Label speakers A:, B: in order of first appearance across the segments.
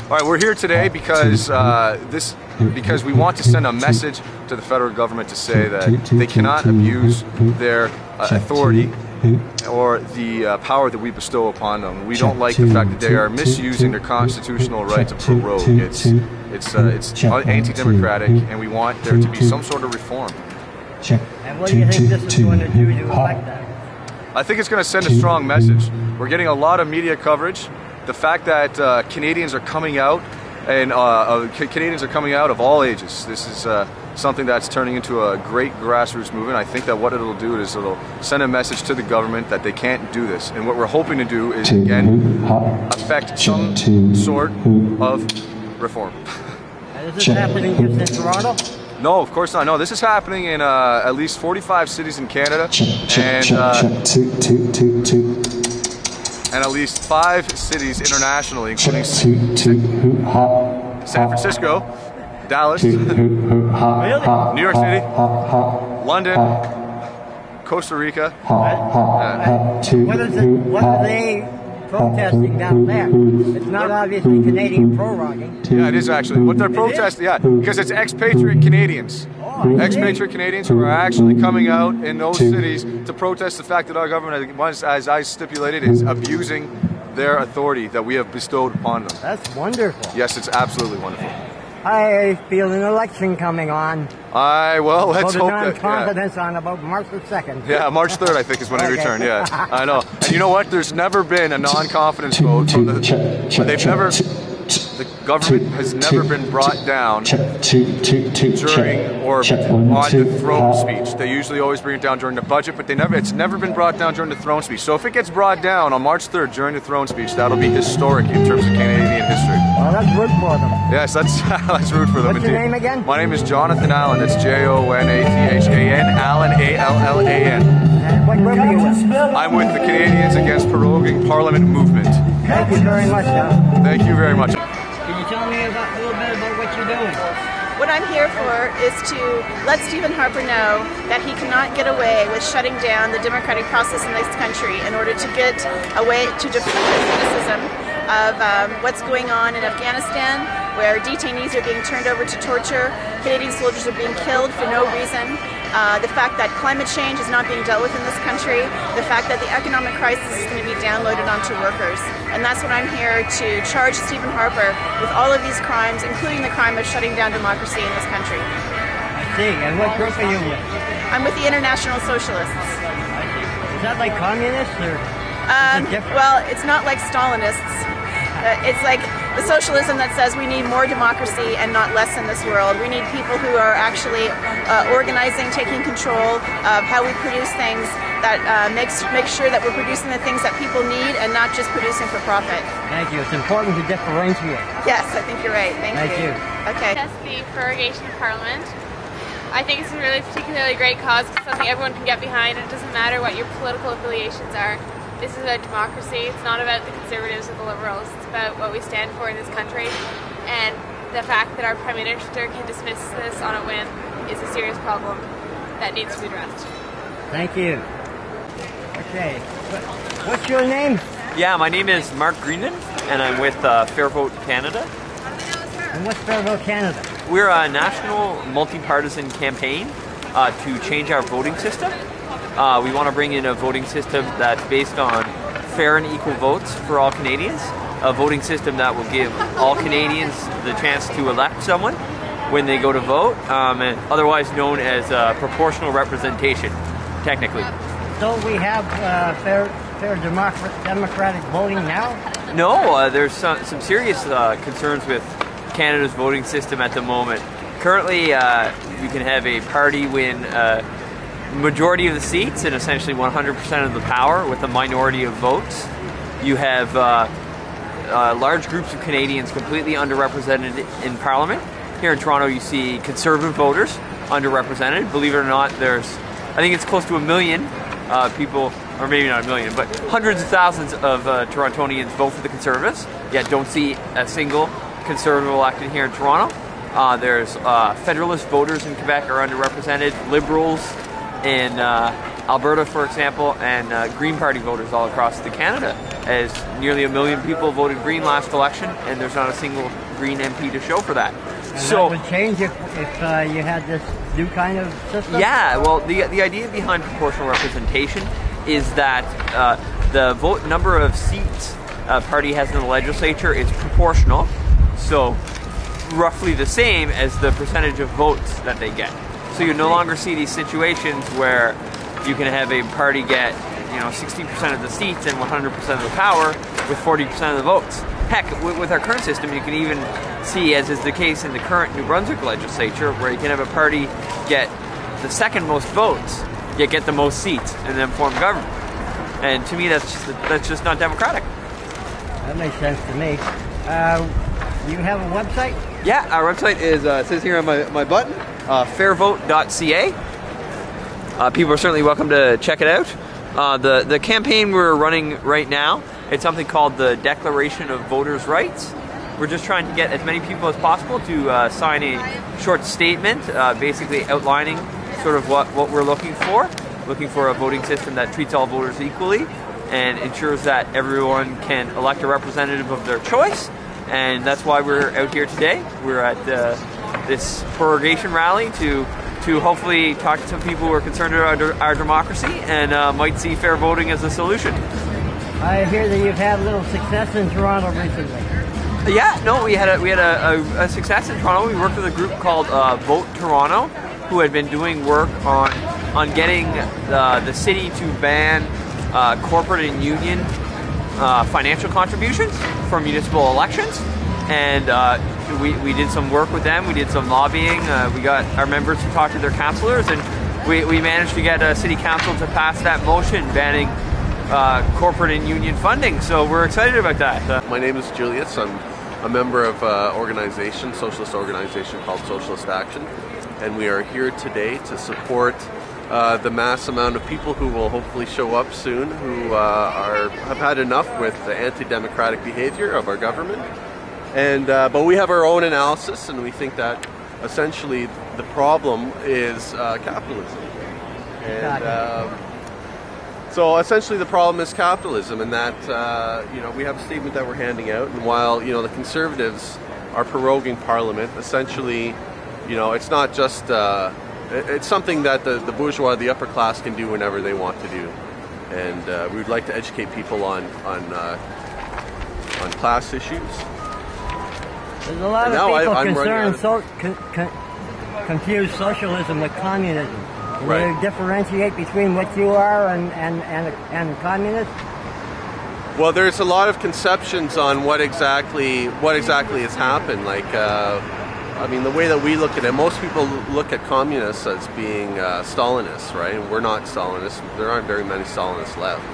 A: All right, we're here today because because we want to send a message to the federal government to say that they cannot abuse their authority or the power that we bestow upon them. We don't like the fact that they are misusing their constitutional right to prorogue. It's anti-democratic, and we want there to be some sort of reform.
B: And what do you think this is going to do to affect that?
A: I think it's going to send a strong message. We're getting a lot of media coverage. The fact that Canadians are coming out, and Canadians are coming out of all ages. This is something that's turning into a great grassroots movement. I think that what it'll do is it'll send a message to the government that they can't do this. And what we're hoping to do is, again, affect some sort of reform.
B: Is this happening just in Toronto?
A: No, of course not. No, this is happening in at least 45 cities in Canada, and at least 5 cities internationally, including San Francisco, Dallas, New York City, London, Costa Rica.
B: What are they protesting down there? It's not obviously Canadian proroguing.
A: Yeah, it is actually. What they're protesting, yeah, because it's expatriate Canadians. Expatriate Canadians who are actually coming out in those cities to protest the fact that our government, as I stipulated, is abusing their authority that we have bestowed upon them.
B: That's wonderful.
A: Yes, it's absolutely wonderful.
B: I feel an election coming on.
A: Well, let's hope that.
B: Non-confidence on about March the 2nd.
A: Yeah, March 3rd, I think, is when I return. Yeah, I know. And you know what? There's never been a non-confidence vote from the government has never been brought down during or on the throne speech. They usually always bring it down during the budget, but it's never been brought down during the throne speech. So if it gets brought down on March 3rd during the throne speech, that'll be historic in terms of Canadian history.
B: Well, let's root for them.
A: Yes, let's root for them.
B: What's your name again?
A: My name is Jonathan Allen. That's Jonathan, Allen, A-L-L-A-N.
B: And what group are you with?
A: I'm with the Canadians Against Proroguing Parliament movement.
B: Thank you very much, Jonathan.
A: Thank you very much.
B: Can you tell me a little bit about what you're doing?
C: What I'm here for is to let Stephen Harper know that he cannot get away with shutting down the democratic process in this country in order to get away to defend the criticism of what's going on in Afghanistan, where detainees are being turned over to torture, Canadian soldiers are being killed for no reason, the fact that climate change is not being dealt with in this country, the fact that the economic crisis is going to be downloaded onto workers. And that's what I'm here to charge Stephen Harper with all of these crimes, including the crime of shutting down democracy in this country.
B: I see. And what group are you with?
C: I'm with the International Socialists.
B: Is that like communists or?
C: Well, it's not like Stalinists. It's like the socialism that says we need more democracy and not less in this world. We need people who are actually organizing, taking control of how we produce things that make sure that we're producing the things that people need and not just producing for profit.
B: Thank you. It's important to differentiate.
C: Yes, I think you're right. Thank you. Okay.
D: That's the prorogation of Parliament. I think it's a really particularly great cause. It's something everyone can get behind. It doesn't matter what your political affiliations are. This is about democracy. It's not about the Conservatives or the Liberals. It's about what we stand for in this country. And the fact that our Prime Minister can dismiss this on a whim is a serious problem that needs to be addressed.
B: Thank you. Okay. What's your name?
E: Yeah, my name is Mark Greenan, and I'm with Fair Vote Canada.
B: And what's Fair Vote Canada?
E: We're a national multi-partisan campaign to change our voting system. We want to bring in a voting system that's based on fair and equal votes for all Canadians, a voting system that will give all Canadians the chance to elect someone when they go to vote, and otherwise known as proportional representation, technically.
B: Don't we have fair democratic voting now?
E: No, there's some serious concerns with Canada's voting system at the moment. Currently, you can have a party win majority of the seats and essentially 100% of the power with a minority of votes. You have large groups of Canadians completely underrepresented in Parliament. Here in Toronto, you see Conservative voters underrepresented. Believe it or not, I think it's close to 1 million people, or maybe not 1 million, but hundreds of thousands of Torontonians vote for the Conservatives, yet don't see a single Conservative elected here in Toronto. There's Federalist voters in Quebec are underrepresented. Liberals in Alberta, for example, and Green Party voters all across Canada, as nearly 1 million people voted Green last election, and there's not a single Green MP to show for that.
B: And so that would change if you had this new kind of system?
E: Yeah, well, the idea behind proportional representation is that the number of seats a party has in the legislature is proportional, so roughly the same as the percentage of votes that they get. So you no longer see these situations where you can have a party get 60% of the seats and 100% of the power with 40% of the votes. Heck, with our current system, you can even see, as is the case in the current New Brunswick legislature, where you can have a party get the second most votes, yet get the most seats, and then form government. And to me, that's just not democratic.
B: That makes sense to me. You have a website?
E: Yeah, our website is, it says here on my button, fairvote.ca. People are certainly welcome to check it out. The campaign we're running right now, it's something called the Declaration of Voters' Rights. We're just trying to get as many people as possible to sign a short statement, basically outlining sort of what we're looking for a voting system that treats all voters equally and ensures that everyone can elect a representative of their choice. And that's why we're out here today. We're at this Prorogue Rally to hopefully talk to some people who are concerned about our democracy and might see fair voting as a solution.
B: I hear that you've had a little success in Toronto recently.
E: Yeah, no, we had a success in Toronto. We worked with a group called Vote Toronto, who had been doing work on getting the city to ban corporate and union financial contributions for municipal elections, and we did some work with them. We did some lobbying. We got our members to talk to their councillors, and we managed to get City Council to pass that motion banning corporate and union funding. So we're excited about that.
F: My name is Julius. I'm a member of an socialist organization called Socialist Action, and we are here today to support the mass amount of people who will hopefully show up soon, who have had enough with the anti-democratic behavior of our government. And but we have our own analysis, and we think that essentially the problem is capitalism. And so essentially the problem is capitalism, and that we have a statement that we're handing out. And while the Conservatives are proroguing Parliament, essentially, it's not just it's something that the bourgeois, the upper class, can do whenever they want to do. And we would like to educate people on class issues.
B: There's a lot of people confuse socialism with communism. Can you differentiate between what you are and communists?
F: Well, there's a lot of conceptions on what exactly has happened. Like, I mean, the way that we look at it, most people look at communists as being Stalinists, right? And we're not Stalinists. There aren't very many Stalinists left.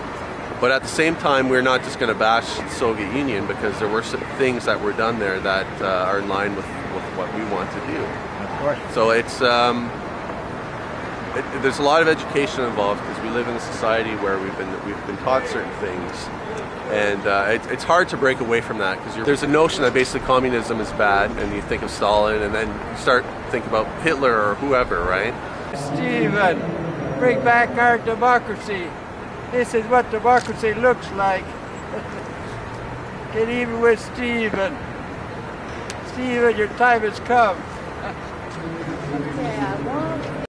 F: But at the same time, we're not just going to bash the Soviet Union, because there were some things that were done there that are in line with what we want to do.
B: Of course.
F: So it's there's a lot of education involved, because we live in a society where we've been taught certain things, and it's hard to break away from that, because there's a notion that basically communism is bad, and you think of Stalin, and then you start to think about Hitler or whoever, right?
G: Stephen, bring back our democracy. This is what democracy looks like. Get even with Stephen. Stephen, your time has come.